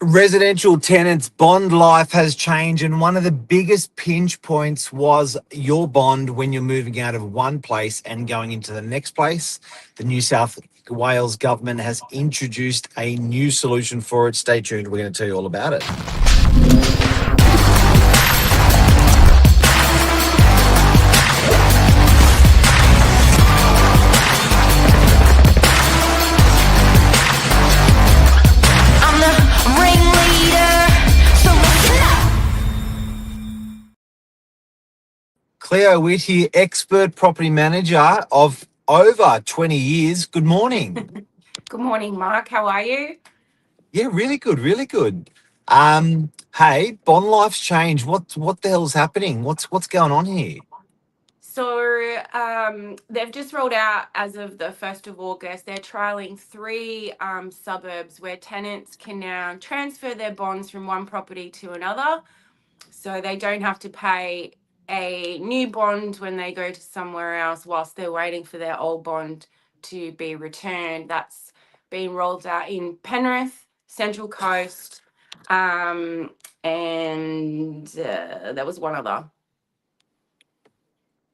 Residential tenants' bond life has changed, and one of the biggest pinch points was your bond when you're moving out of one place and going into the next place. The New South Wales government has introduced a new solution for it. Stay tuned. We're going to tell you all about it. Cleo Witt here, expert property manager of over 20 years. Good morning. Good morning, Mark. How are you? Yeah, really good, really good. Hey, bond life's changed. What the hell's happening? What's going on here? So they've just rolled out, as of the 1st of August, they're trialling 3 suburbs where tenants can now transfer their bonds from one property to another. So they don't have to pay a new bond when they go to somewhere else whilst they're waiting for their old bond to be returned. That's been rolled out in Penrith, Central Coast, and there was one other.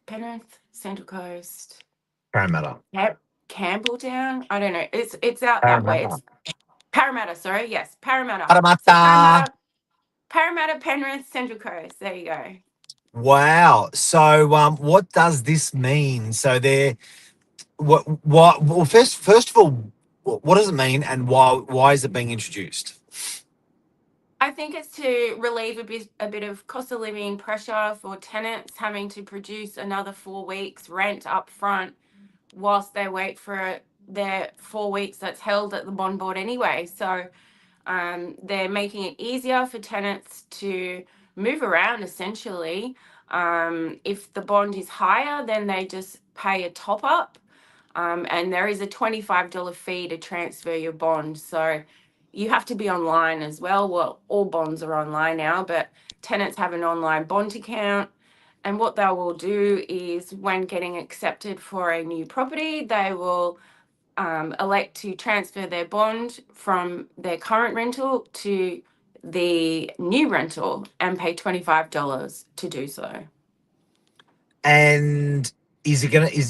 Penrith, Central Coast, Parramatta. Campbelltown. I don't know. It's out that way. It's Parramatta. Sorry, yes, Parramatta. So Parramatta. Parramatta, Penrith, Central Coast. There you go. Wow. So, what does this mean? So they're well, first of all, what does it mean, and why is it being introduced? I think it's to relieve a bit of cost of living pressure for tenants having to produce another 4 weeks rent up front whilst they wait for their 4 weeks that's held at the bond board anyway. So they're making it easier for tenants to move around essentially. If the bond is higher, then they just pay a top up. And there is a $25 fee to transfer your bond. So you have to be online as well. Well, all bonds are online now, but tenants have an online bond account. And what they will do is, when getting accepted for a new property, they will elect to transfer their bond from their current rental to the new rental and pay $25 to do so. And is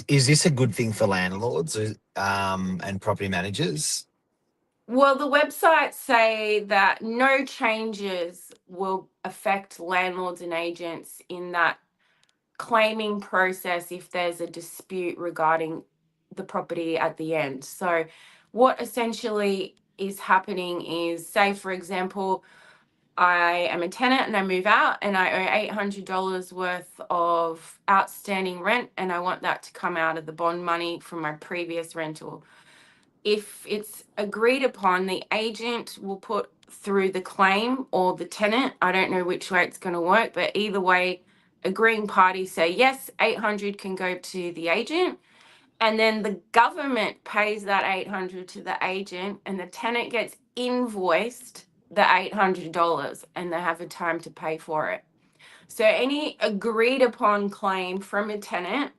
this a good thing for landlords and property managers? Well, the websites say that no changes will affect landlords and agents in that claiming process if there's a dispute regarding the property at the end. So what essentially is happening is, say, for example, I am a tenant and I move out and I owe $800 worth of outstanding rent, and I want that to come out of the bond money from my previous rental. If it's agreed upon, the agent will put through the claim, or the tenant. I don't know which way it's going to work, but either way, agreeing parties say yes, 800 can go to the agent, and then the government pays that 800 to the agent, and the tenant gets invoiced the $800, and they have a time to pay for it. So any agreed upon claim from a tenant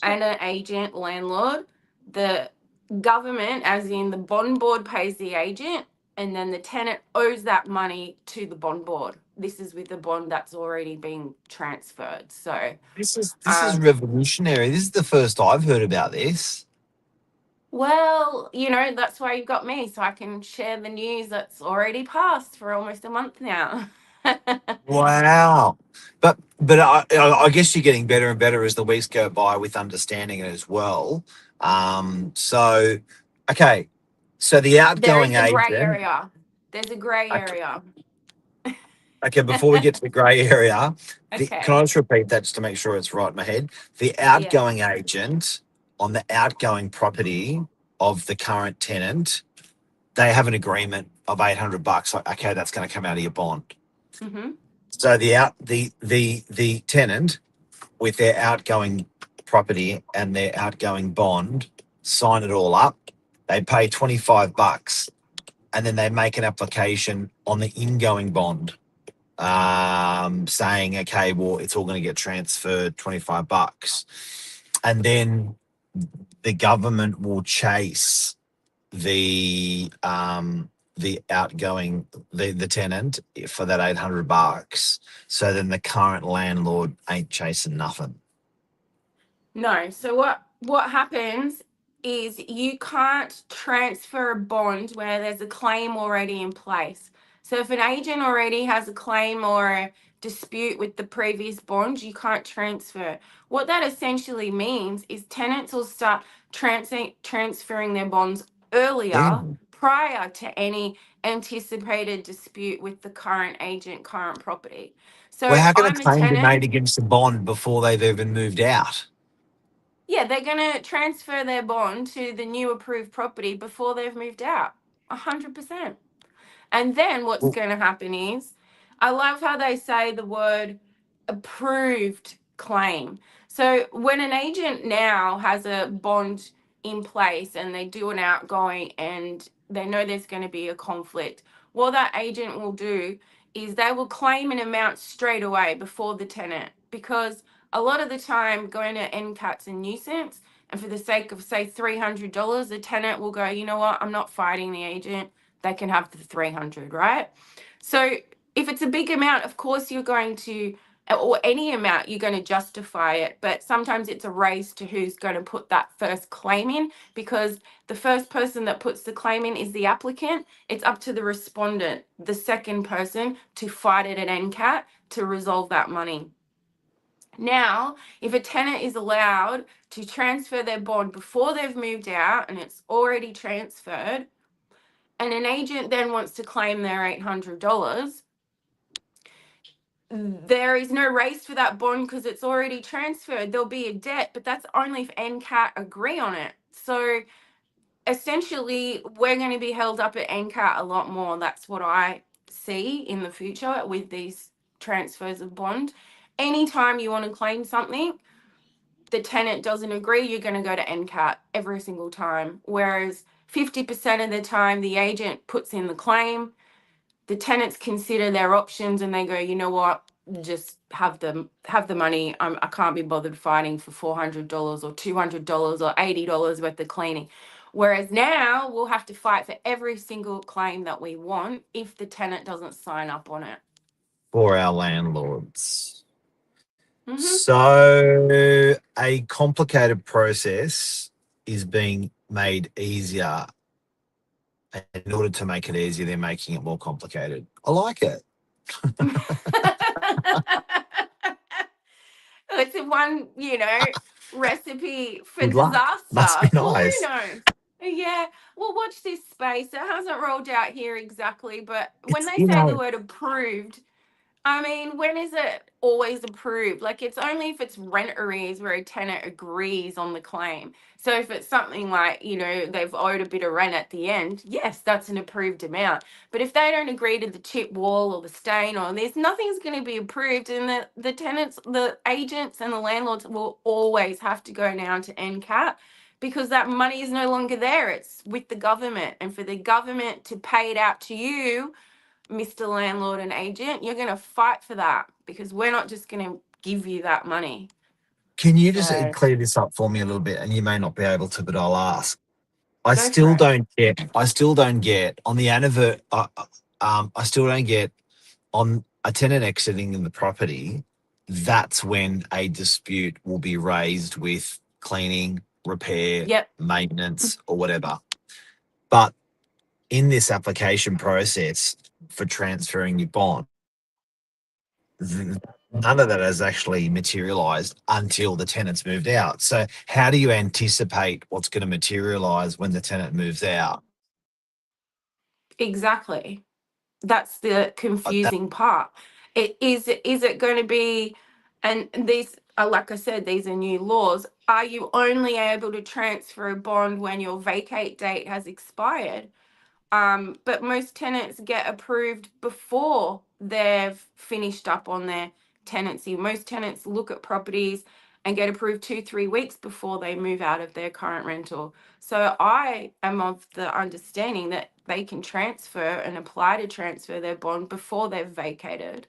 and an agent landlord, the government, as in the bond board, pays the agent, and then the tenant owes that money to the bond board. This is with the bond that's already been transferred. So This is revolutionary. This is the first I've heard about this. well, that's why you've got me, so I can share the news that's already passed for almost a month now. Wow. But I guess you're getting better and better as the weeks go by with understanding it as well. So okay. So the outgoing There is a grey agent. area. There's a grey Okay, area. okay, before we get to the grey area, Okay. can I just repeat that just to make sure it's right in my head? The outgoing agent on the outgoing property of the current tenant, they have an agreement of $800. Like, okay, that's going to come out of your bond. Mm-hmm. So the tenant with their outgoing property and their outgoing bond sign it all up. They pay $25, and then they make an application on the ingoing bond, saying, okay, well, it's all going to get transferred $25, and then the government will chase the the outgoing the tenant for that $800. So then the current landlord ain't chasing nothing. No. So what happens is you can't transfer a bond where there's a claim already in place. So if an agent already has a claim or a dispute with the previous bond, you can't transfer. What that essentially means is tenants will start transferring their bonds Yeah. earlier prior to any anticipated dispute with the current agent, current property. So Well, how can a I'm a claim be tenant. made against the bond before they've even moved out? Yeah, they're going to transfer their bond to the new approved property before they've moved out. 100%. And then what's Well, going to happen is, I love how they say the word approved claim. So when an agent now has a bond in place and they do an outgoing and they know there's going to be a conflict, what that agent will do is they will claim an amount straight away before the tenant, because a lot of the time going to NCAT's a nuisance, and for the sake of say $300, the tenant will go, you know what, I'm not fighting the agent, they can have the 300, right? So if it's a big amount, of course you're going to, or any amount, you're going to justify it. But sometimes it's a race to who's going to put that first claim in, because the first person that puts the claim in is the applicant. It's up to the respondent, the second person, to fight it at NCAT to resolve that money. Now, if a tenant is allowed to transfer their bond before they've moved out and it's already transferred, and an agent then wants to claim their $800, there is no race for that bond because it's already transferred. There'll be a debt, but that's only if NCAT agree on it. So essentially, we're going to be held up at NCAT a lot more. That's what I see in the future with these transfers of bond. Anytime you want to claim something, the tenant doesn't agree, you're going to go to NCAT every single time. Whereas 50% of the time, the agent puts in the claim, the tenants consider their options and they go, you know what, just have the money. I can't be bothered fighting for $400 or $200 or $80 worth of cleaning. Whereas now we'll have to fight for every single claim that we want if the tenant doesn't sign up on it. for our landlords. Mm-hmm. So a complicated process is being made easier. In order to make it easier, they're making it more complicated. I like it. It's a one, recipe for Good luck. Must be disaster. Well, who nice. knows? Yeah. Well, watch this space. It hasn't rolled out here exactly, but when It's they you say the know, word approved, I mean, when is it always approved? Like, it's only if it's rent arrears where a tenant agrees on the claim. So if it's something like, they've owed a bit of rent at the end, yes, that's an approved amount. But if they don't agree to the chip wall or the stain, or there's nothing's going to be approved, and the tenants, the agents and the landlords will always have to go down to NCAT, because that money is no longer there. It's with the government. And for the government to pay it out to you, Mr. Landlord and Agent, you're going to fight for that, because we're not just going to give you that money. can you just So clear this up for me a little bit? And you may not be able to, but I'll ask. I go for still it. don't get. I still don't get on the anniversary. I still don't get on a tenant exiting in the property. That's when a dispute will be raised with cleaning, repair, Yep. maintenance, or whatever. But in this application process for transferring your bond, none of that has actually materialized until the tenant's moved out. So, how do you anticipate what's going to materialize when the tenant moves out? Exactly. That's the That confusing part. Is it going to be, and these are, like I said, these are new laws. Are you only able to transfer a bond when your vacate date has expired? But most tenants get approved before they've finished up on their tenancy. Most tenants look at properties and get approved 2-3 weeks before they move out of their current rental. So I am of the understanding that they can transfer and apply to transfer their bond before they've vacated.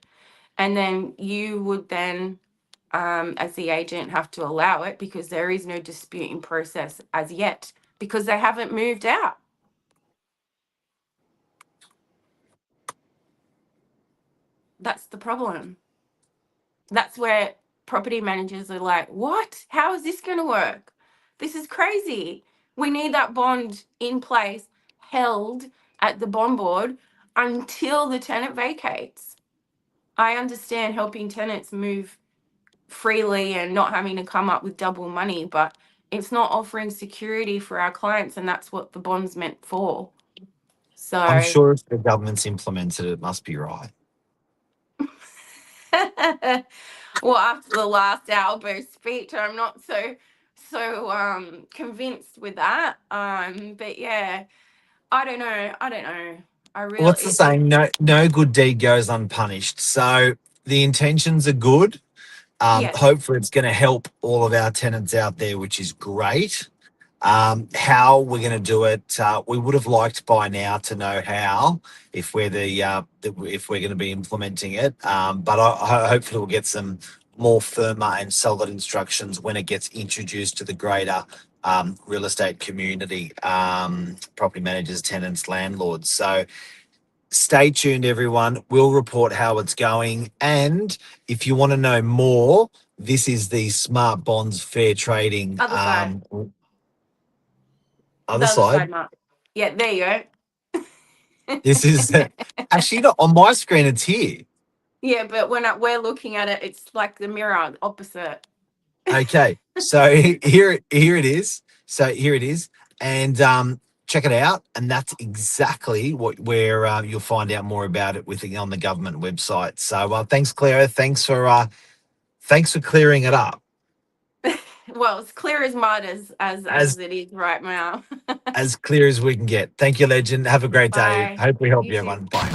And then you would then, as the agent, have to allow it, because there is no disputing process as yet, because they haven't moved out. That's the problem. That's where property managers are like, what? How is this going to work? This is crazy. We need that bond in place, held at the bond board until the tenant vacates. I understand helping tenants move freely and not having to come up with double money, but it's not offering security for our clients, and that's what the bond's meant for. So I'm sure if the government's implemented it, must be right. well, after the last Albo speech, I'm not so convinced with that. But yeah, I don't know. I really What's the saying? No good deed goes unpunished. So the intentions are good. yes. Hopefully it's going to help all of our tenants out there, which is great. How we're going to do it, we would have liked by now to know how, if we're if we're going to be implementing it. But hopefully we'll get some more firmer and solid instructions when it gets introduced to the greater real estate community, property managers, tenants, landlords. So stay tuned, everyone. We'll report how it's going. And if you want to know more, this is the Smart Bonds Fair Trading Other side. other The other side. side, Mark. Yeah, there you go. This is actually not on my screen. It's here. Yeah, but when we're looking at it, it's like the mirror opposite. Okay, so here it is. So here it is, and check it out. And that's exactly where you'll find out more about it on the government website. So thanks, Clara. Thanks for clearing it up. Well, it's clear as mud as it is right now. As clear as we can get. Thank you, legend. Have a great day. Bye. Hope we help You you, too. everyone. Bye.